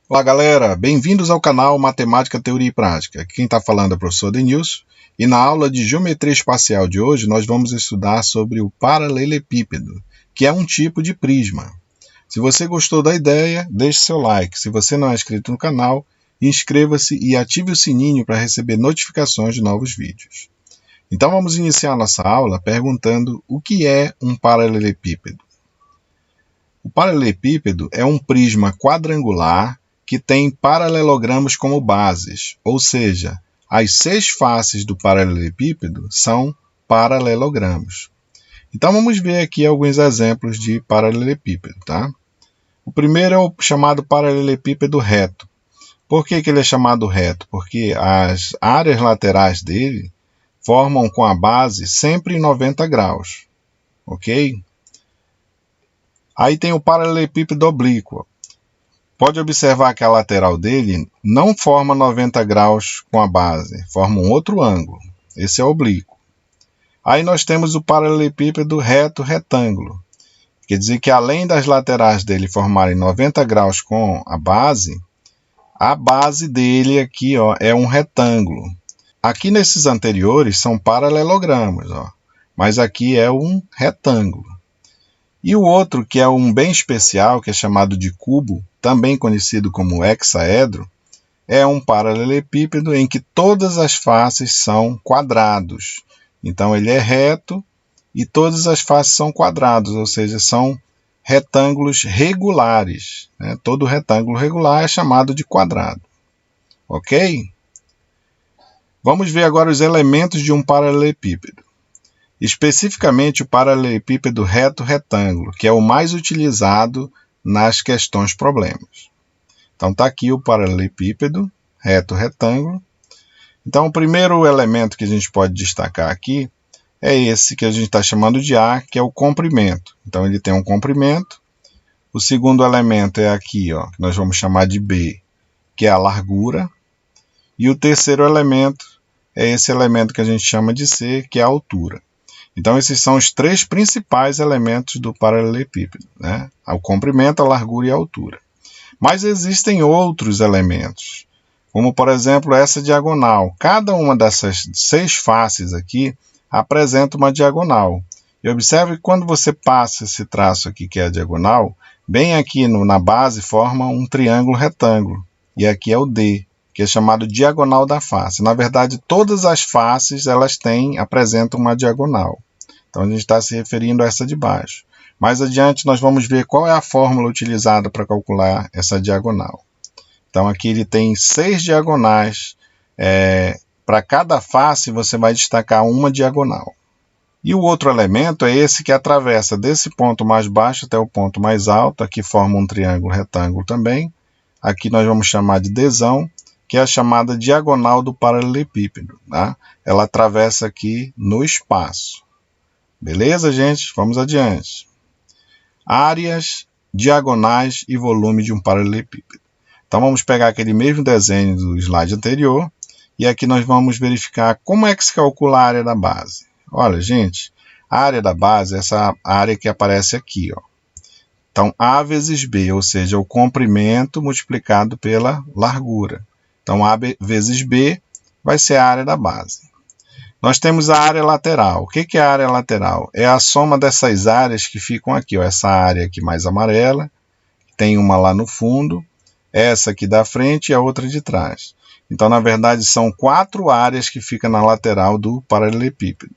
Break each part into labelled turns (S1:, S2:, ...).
S1: Olá galera, bem-vindos ao canal Matemática, Teoria e Prática. Quem está falando é o professor Denilson e na aula de Geometria Espacial de hoje nós vamos estudar sobre o paralelepípedo, que é um tipo de prisma. Se você gostou da ideia, deixe seu like. Se você não é inscrito no canal, inscreva-se e ative o sininho para receber notificações de novos vídeos. Então vamos iniciar nossa aula perguntando o que é um paralelepípedo. O paralelepípedo é um prisma quadrangular que tem paralelogramos como bases, ou seja, as 6 faces do paralelepípedo são paralelogramos. Então vamos ver aqui alguns exemplos de paralelepípedo, tá? O primeiro é o chamado paralelepípedo reto. Por que ele é chamado reto? Porque as áreas laterais dele formam com a base sempre 90 graus, ok? Aí tem o paralelepípedo oblíquo. Pode observar que a lateral dele não forma 90 graus com a base, forma um outro ângulo. Esse é oblíquo. Aí nós temos o paralelepípedo reto-retângulo. Quer dizer que além das laterais dele formarem 90 graus com a base dele aqui é um retângulo. Aqui nesses anteriores são paralelogramos, mas aqui é um retângulo. E o outro, que é um bem especial, que é chamado de cubo, também conhecido como hexaedro, é um paralelepípedo em que todas as faces são quadrados. Então ele é reto e todas as faces são quadrados, ou seja, são retângulos regulares. Todo retângulo regular é chamado de quadrado. Ok? Vamos ver agora os elementos de um paralelepípedo. Especificamente o paralelepípedo reto-retângulo, que é o mais utilizado nas questões problemas. Então está aqui o paralelepípedo reto-retângulo. Então o primeiro elemento que a gente pode destacar aqui é esse que a gente está chamando de A, que é o comprimento. Então ele tem um comprimento. O segundo elemento é aqui, que nós vamos chamar de B, que é a largura. E o terceiro elemento é esse elemento que a gente chama de C, que é a altura. Então, esses são os 3 principais elementos do paralelepípedo, o comprimento, a largura e a altura. Mas existem outros elementos, como, por exemplo, essa diagonal. Cada uma dessas 6 faces aqui apresenta uma diagonal. E observe que quando você passa esse traço aqui, que é a diagonal, bem aqui na base forma um triângulo retângulo. E aqui é o D, que é chamado diagonal da face. Na verdade, todas as faces apresentam uma diagonal. Então, a gente está se referindo a essa de baixo. Mais adiante, nós vamos ver qual é a fórmula utilizada para calcular essa diagonal. Então, aqui ele tem 6 diagonais. Para cada face, você vai destacar uma diagonal. E o outro elemento é esse que atravessa desse ponto mais baixo até o ponto mais alto. Aqui forma um triângulo retângulo também. Aqui nós vamos chamar de Dzão, que é a chamada diagonal do paralelepípedo. Ela atravessa aqui no espaço. Beleza, gente? Vamos adiante. Áreas, diagonais e volume de um paralelepípedo. Então, vamos pegar aquele mesmo desenho do slide anterior e aqui nós vamos verificar como é que se calcula a área da base. Olha, gente, a área da base é essa área que aparece aqui. Então, A vezes B, ou seja, o comprimento multiplicado pela largura. Então, A vezes B vai ser a área da base. Nós temos a área lateral. O que é a área lateral? É a soma dessas áreas que ficam aqui. Essa área aqui mais amarela, tem uma lá no fundo, essa aqui da frente e a outra de trás. Então, na verdade, são 4 áreas que ficam na lateral do paralelepípedo.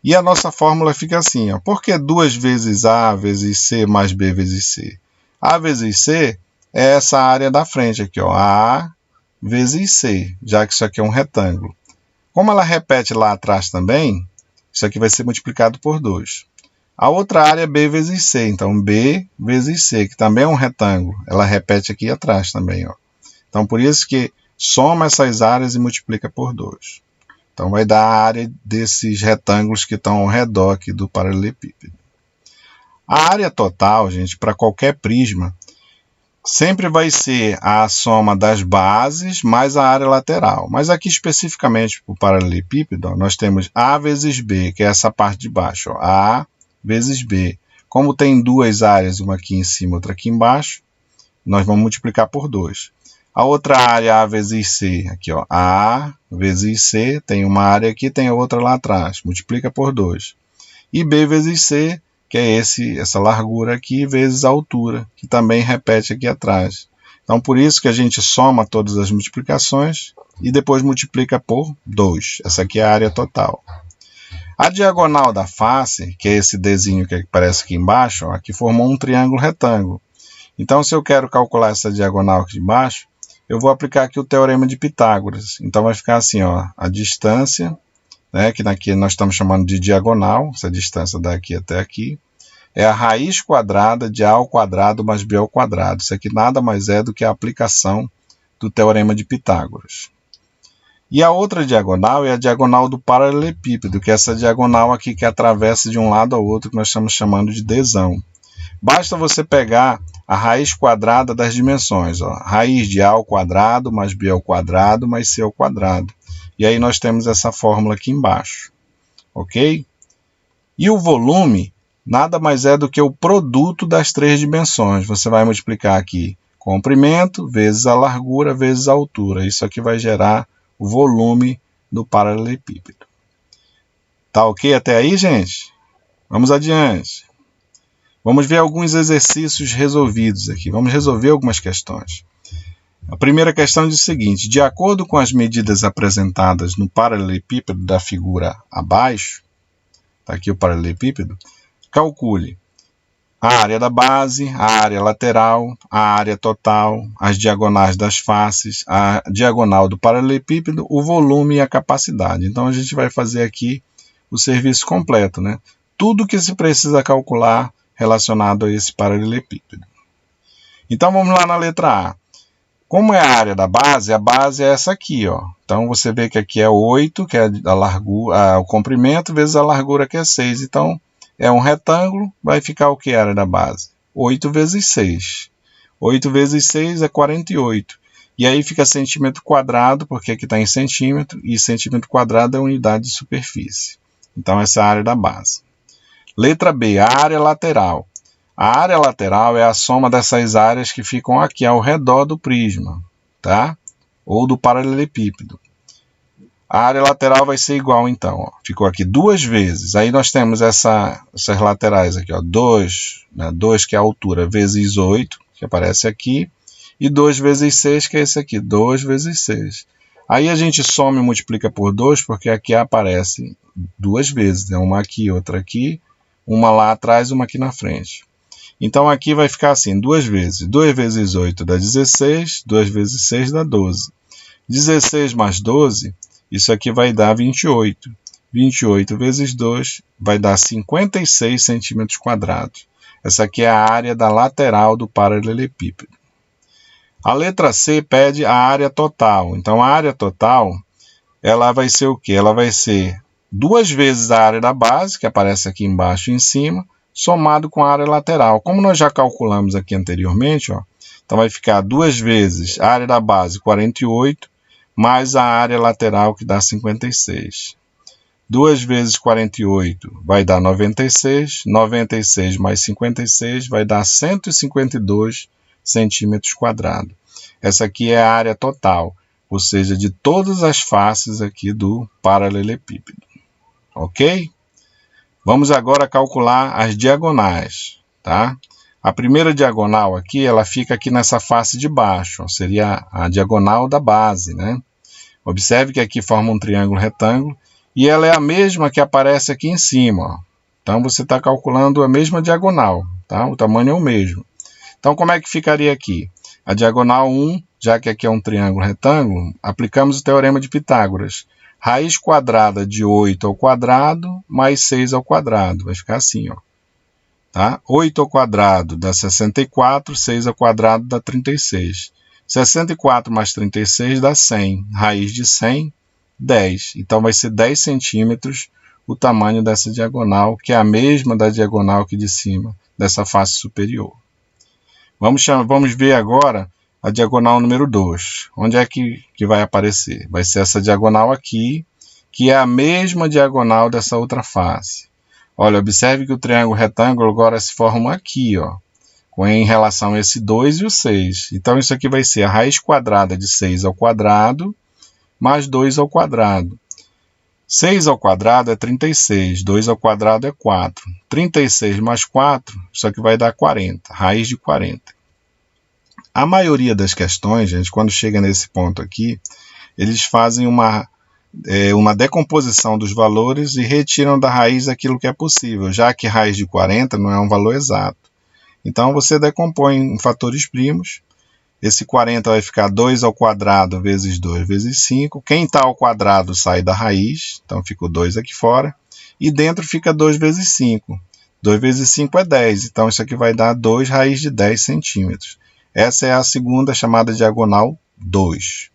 S1: E a nossa fórmula fica assim. Por que 2 vezes A vezes C mais B vezes C? A vezes C é essa área da frente aqui. A vezes C, já que isso aqui é um retângulo. Como ela repete lá atrás também, isso aqui vai ser multiplicado por 2. A outra área é B vezes C, então B vezes C, que também é um retângulo. Ela repete aqui atrás também. Então, por isso que soma essas áreas e multiplica por 2. Então, vai dar a área desses retângulos que estão ao redor aqui do paralelepípedo. A área total, gente, para qualquer prisma, sempre vai ser a soma das bases mais a área lateral. Mas aqui especificamente para o paralelepípedo, nós temos A vezes B, que é essa parte de baixo. A vezes B. Como tem 2 áreas, uma aqui em cima e outra aqui embaixo, nós vamos multiplicar por 2. A outra área A vezes C, aqui ó, A vezes C, tem uma área aqui, tem a outra lá atrás, multiplica por 2. E B vezes C, que é essa largura aqui, vezes a altura, que também repete aqui atrás. Então, por isso que a gente soma todas as multiplicações e depois multiplica por 2. Essa aqui é a área total. A diagonal da face, que é esse Dzinho que aparece aqui embaixo, ó, aqui formou um triângulo retângulo. Então, se eu quero calcular essa diagonal aqui de baixo, eu vou aplicar aqui o teorema de Pitágoras. Então, vai ficar assim, ó, a distância, né, que aqui nós estamos chamando de diagonal, essa distância daqui até aqui, é a raiz quadrada de A ao quadrado mais B ao quadrado. Isso aqui nada mais é do que a aplicação do teorema de Pitágoras. E a outra diagonal é a diagonal do paralelepípedo, que é essa diagonal aqui que atravessa de um lado ao outro, que nós estamos chamando de Dzão. Basta você pegar a raiz quadrada das dimensões, ó, raiz de A ao quadrado mais B ao quadrado mais C ao quadrado. E aí nós temos essa fórmula aqui embaixo, ok? E o volume nada mais é do que o produto das três dimensões. Você vai multiplicar aqui comprimento vezes a largura vezes a altura. Isso aqui vai gerar o volume do paralelepípedo. Tá ok até aí, gente? Vamos adiante. Vamos ver alguns exercícios resolvidos aqui. Vamos resolver algumas questões. A primeira questão diz o seguinte: de acordo com as medidas apresentadas no paralelepípedo da figura abaixo, está aqui o paralelepípedo, calcule a área da base, a área lateral, a área total, as diagonais das faces, a diagonal do paralelepípedo, o volume e a capacidade. Então, a gente vai fazer aqui o serviço completo, né? Tudo que se precisa calcular relacionado a esse paralelepípedo. Então, vamos lá na letra A. Como é a área da base? A base é essa aqui, ó. Então, você vê que aqui é 8, que é a largura, o comprimento, vezes a largura, que é 6. Então, é um retângulo, vai ficar o que é a área da base? 8 vezes 6. 8 vezes 6 é 48. E aí fica centímetro quadrado, porque aqui está em centímetro, e centímetro quadrado é unidade de superfície. Então, essa é a área da base. Letra B, a área lateral. A área lateral é a soma dessas áreas que ficam aqui ao redor do prisma, tá? Ou do paralelepípedo. A área lateral vai ser igual, então, ó, ficou aqui 2 vezes. Aí nós temos essas laterais aqui, ó, 2, né, 2 que é a altura, vezes 8, que aparece aqui, e 2 vezes 6, que é esse aqui, 2 vezes 6. Aí a gente soma e multiplica por 2, porque aqui aparece 2 vezes, né, uma aqui, outra aqui, uma lá atrás, uma aqui na frente. Então, aqui vai ficar assim, 2 vezes. 2 vezes 8 dá 16, 2 vezes 6 dá 12. 16 mais 12, isso aqui vai dar 28. 28 vezes 2 vai dar 56 centímetros quadrados. Essa aqui é a área da lateral do paralelepípedo. A letra C pede a área total. Então, a área total, ela vai ser o quê? Ela vai ser 2 vezes a área da base, que aparece aqui embaixo e em cima, somado com a área lateral. Como nós já calculamos aqui anteriormente, ó, então vai ficar 2 vezes a área da base, 48, mais a área lateral, que dá 56. 2 vezes 48 vai dar 96, 96 mais 56 vai dar 152 centímetros quadrados. Essa aqui é a área total, ou seja, de todas as faces aqui do paralelepípedo. Ok? Vamos agora calcular as diagonais, tá? A primeira diagonal aqui, ela fica aqui nessa face de baixo, ó, seria a diagonal da base, né? Observe que aqui forma um triângulo retângulo e ela é a mesma que aparece aqui em cima, ó. Então, você está calculando a mesma diagonal, tá? O tamanho é o mesmo. Então, como é que ficaria aqui? A diagonal 1, já que aqui é um triângulo retângulo, aplicamos o teorema de Pitágoras. Raiz quadrada de 8 ao quadrado mais 6 ao quadrado. Vai ficar assim, ó. Tá? 8 ao quadrado dá 64, 6 ao quadrado dá 36. 64 mais 36 dá 100. Raiz de 100, 10. Então, vai ser 10 centímetros o tamanho dessa diagonal, que é a mesma da diagonal aqui de cima, dessa face superior. Vamos ver agora a diagonal número 2. Onde é que vai aparecer? Vai ser essa diagonal aqui, que é a mesma diagonal dessa outra face. Olha, observe que o triângulo retângulo agora se forma aqui, ó. em relação a esse 2 e o 6. Então, isso aqui vai ser a raiz quadrada de 6 ao quadrado mais 2 ao quadrado. 6 ao quadrado é 36, 2 ao quadrado é 4. 36 mais 4, isso aqui vai dar 40, raiz de 40. A maioria das questões, gente, quando chega nesse ponto aqui, eles fazem uma decomposição dos valores e retiram da raiz aquilo que é possível, já que raiz de 40 não é um valor exato. Então, você decompõe em fatores primos. Esse 40 vai ficar 2 ao quadrado vezes 2 vezes 5. Quem está ao quadrado sai da raiz, então fica o 2 aqui fora. E dentro fica 2 vezes 5. 2 vezes 5 é 10, então isso aqui vai dar 2 raiz de 10 centímetros. Essa é a segunda chamada diagonal 2.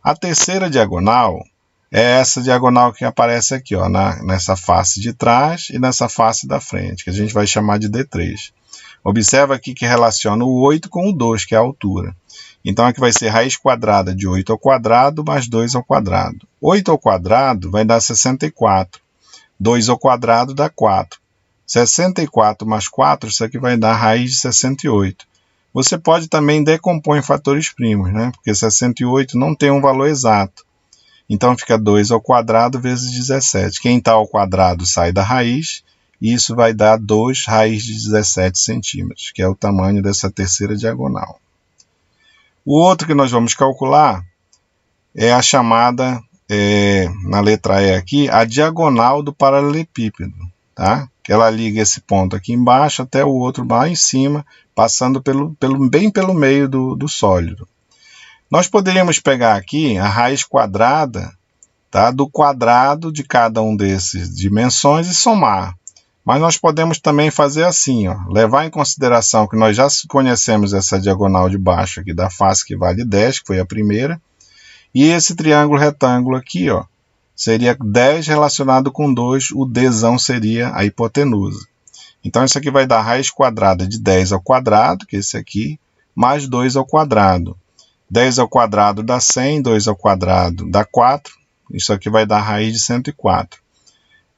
S1: A terceira diagonal é essa diagonal que aparece aqui, ó, nessa face de trás e nessa face da frente, que a gente vai chamar de D3. Observa aqui que relaciona o 8 com o 2, que é a altura. Então, aqui vai ser raiz quadrada de 8 ao quadrado mais 2 ao quadrado. 8 ao quadrado vai dar 64. 2 ao quadrado dá 4. 64 mais 4, isso aqui vai dar raiz de 68. Você pode também decompor em fatores primos, né? Porque 68 não tem um valor exato. Então, fica 2 ao quadrado vezes 17. Quem está ao quadrado sai da raiz. E isso vai dar 2 raiz de 17 centímetros, que é o tamanho dessa terceira diagonal. O outro que nós vamos calcular é a chamada, na letra E aqui, a diagonal do paralelepípedo, tá? Que ela liga esse ponto aqui embaixo até o outro lá em cima, passando bem pelo meio do sólido. Nós poderíamos pegar aqui a raiz quadrada, tá, do quadrado de cada um desses dimensões e somar. Mas nós podemos também fazer assim, ó, levar em consideração que nós já conhecemos essa diagonal de baixo aqui da face que vale 10, que foi a primeira, e esse triângulo retângulo aqui, ó, seria 10 relacionado com 2, o Dzão seria a hipotenusa. Então, isso aqui vai dar raiz quadrada de 10 ao quadrado, que é esse aqui, mais 2 ao quadrado. 10 ao quadrado dá 100, 2 ao quadrado dá 4, isso aqui vai dar raiz de 104.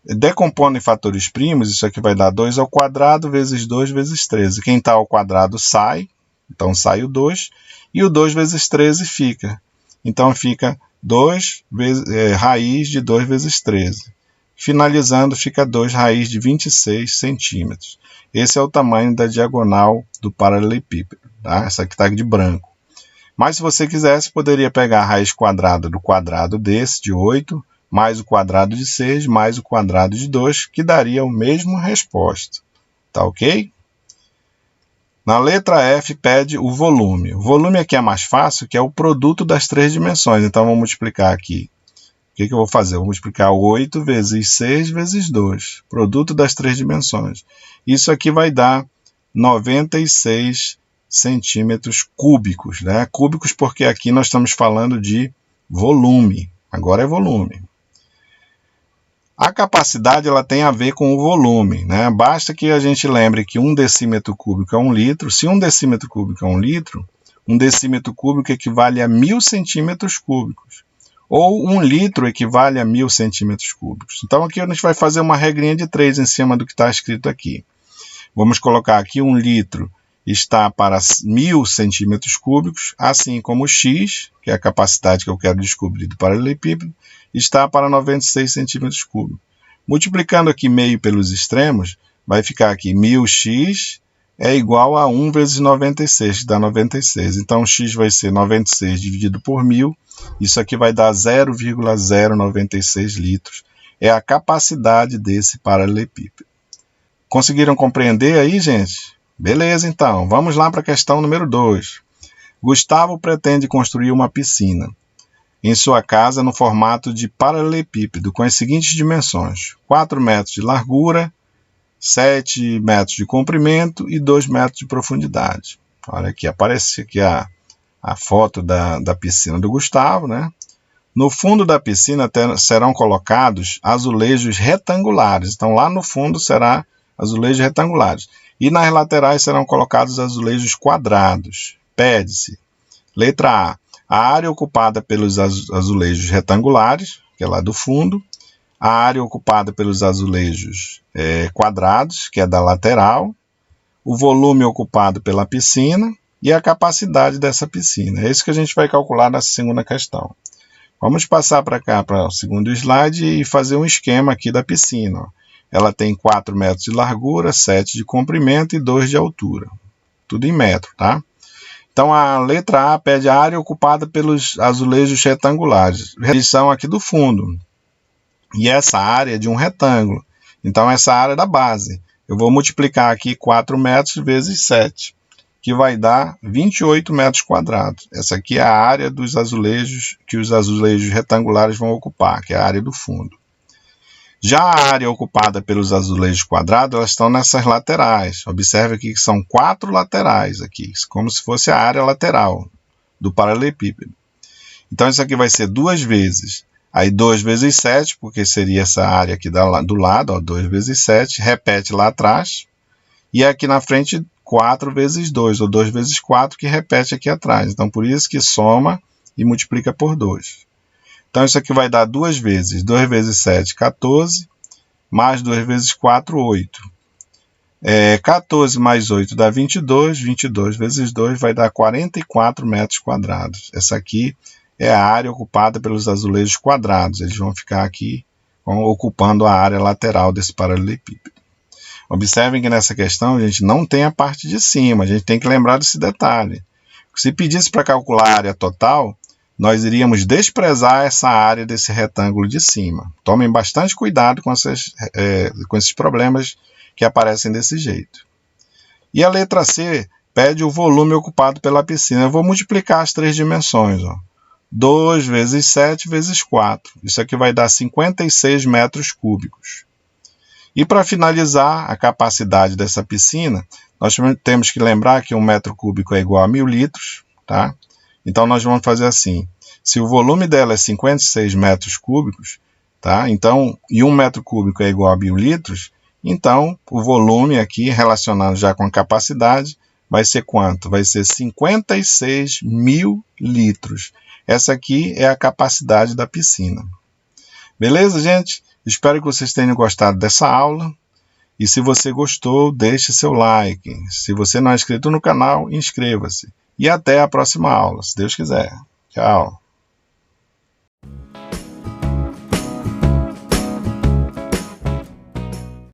S1: Decompondo em fatores primos, isso aqui vai dar 2 ao quadrado vezes 2 vezes 13. Quem está ao quadrado sai, então sai o 2, e o 2 vezes 13 fica. Então fica 2 raiz de 2 vezes 13. Finalizando, fica 2 raiz de 26 centímetros. Esse é o tamanho da diagonal do paralelepípedo, tá? Essa aqui está de branco. Mas se você quisesse, poderia pegar a raiz quadrada do quadrado desse, de 8, mais o quadrado de 6, mais o quadrado de 2, que daria a mesma resposta. Tá ok? Na letra F pede o volume. O volume aqui é mais fácil, que é o produto das 3 dimensões. Então, vamos multiplicar aqui. O que eu vou fazer? Eu vou multiplicar 8 vezes 6 vezes 2. Produto das 3 dimensões. Isso aqui vai dar 96 centímetros cúbicos. Né? Cúbicos porque aqui nós estamos falando de volume. Agora é volume. A capacidade ela tem a ver com o volume, né? Basta que a gente lembre que 1 decímetro cúbico é 1 litro. Se 1 decímetro cúbico é 1 litro, 1 decímetro cúbico equivale a 1000 centímetros cúbicos. Ou 1 litro equivale a 1000 centímetros cúbicos. Então aqui a gente vai fazer uma regrinha de 3 em cima do que está escrito aqui. Vamos colocar aqui 1 litro está para 1000 centímetros cúbicos, assim como x, que é a capacidade que eu quero descobrir do paralelepípedo, está para 96 centímetros cúbicos. Multiplicando aqui meio pelos extremos, vai ficar aqui 1000x é igual a 1 vezes 96, que dá 96. Então, x vai ser 96 dividido por 1000. Isso aqui vai dar 0,096 litros. É a capacidade desse paralelepípedo. Conseguiram compreender aí, gente? Beleza, então. Vamos lá para a questão número 2. Gustavo pretende construir uma piscina em sua casa no formato de paralelepípedo com as seguintes dimensões: 4 metros de largura, 7 metros de comprimento e 2 metros de profundidade. Olha aqui, aparece aqui a foto da piscina do Gustavo, né? No fundo da piscina serão colocados azulejos retangulares. Então, lá no fundo será azulejos retangulares. E nas laterais serão colocados azulejos quadrados. Pede-se. Letra A área ocupada pelos azulejos retangulares, que é lá do fundo. A área ocupada pelos azulejos quadrados, que é da lateral. o volume ocupado pela piscina e a capacidade dessa piscina. É isso que a gente vai calcular nessa segunda questão. Vamos passar para cá, para o segundo slide, e fazer um esquema aqui da piscina. Ela tem 4 metros de largura, 7 de comprimento e 2 de altura. Tudo em metro, tá? Então, a letra A pede a área ocupada pelos azulejos retangulares. Eles são aqui do fundo. E essa área é de um retângulo. Então, essa área é da base. Eu vou multiplicar aqui 4 metros vezes 7, que vai dar 28 metros quadrados. Essa aqui é a área dos azulejos que os azulejos retangulares vão ocupar, que é a área do fundo. Já a área ocupada pelos azulejos quadrados, elas estão nessas laterais. Observe aqui que são 4 laterais aqui, como se fosse a área lateral do paralelepípedo. Então, isso aqui vai ser 2 vezes. Aí 2 vezes 7, porque seria essa área aqui do lado, ó, 2 vezes 7, repete lá atrás. E aqui na frente, 4 vezes 2, ou 2 vezes 4, que repete aqui atrás. Então, por isso que soma e multiplica por 2. Então, isso aqui vai dar 2 vezes. 2 vezes 7, 14. Mais 2 vezes 4, 8. 14 mais 8 dá 22. 22 vezes 2 vai dar 44 metros quadrados. Essa aqui é a área ocupada pelos azulejos quadrados. Eles vão ficar aqui ocupando a área lateral desse paralelepípedo. Observem que nessa questão a gente não tem a parte de cima. A gente tem que lembrar desse detalhe. Se pedisse para calcular a área total, nós iríamos desprezar essa área desse retângulo de cima. Tomem bastante cuidado com esses problemas que aparecem desse jeito. E a letra C pede o volume ocupado pela piscina. Eu vou multiplicar as 3 dimensões. 2 vezes 7 vezes 4. Isso aqui vai dar 56 metros cúbicos. E para finalizar a capacidade dessa piscina, nós temos que lembrar que 1 metro cúbico é igual a 1000 litros. Tá? Então, nós vamos fazer assim. Se o volume dela é 56 metros cúbicos, tá? Então, e 1 metro cúbico é igual a 1000 litros, então, o volume aqui, relacionado já com a capacidade, vai ser quanto? Vai ser 56 mil litros. Essa aqui é a capacidade da piscina. Beleza, gente? Espero que vocês tenham gostado dessa aula. E se você gostou, deixe seu like. Se você não é inscrito no canal, inscreva-se. E até a próxima aula, se Deus quiser. Tchau!